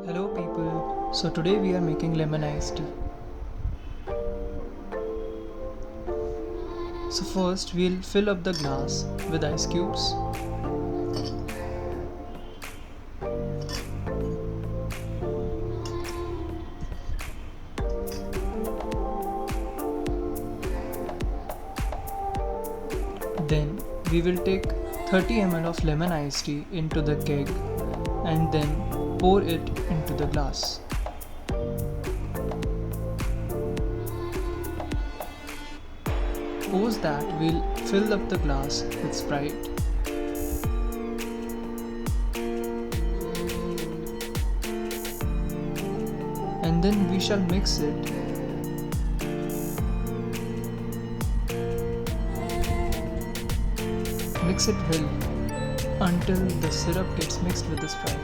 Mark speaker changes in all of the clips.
Speaker 1: Hello people, so today we are making lemon iced tea. So first we'll fill up the glass with ice cubes. Then we will take 30 ml of lemon iced tea into the keg and then pour it into the glass. Post that we'll fill up the glass with Sprite. And then we shall mix it. Mix it well until the syrup gets mixed with the Sprite.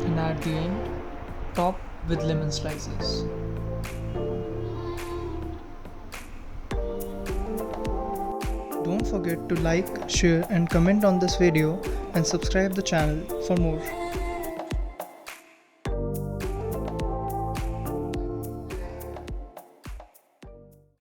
Speaker 1: And at the end, top with lemon slices. Don't forget to like, share and comment on this video and subscribe the channel for more.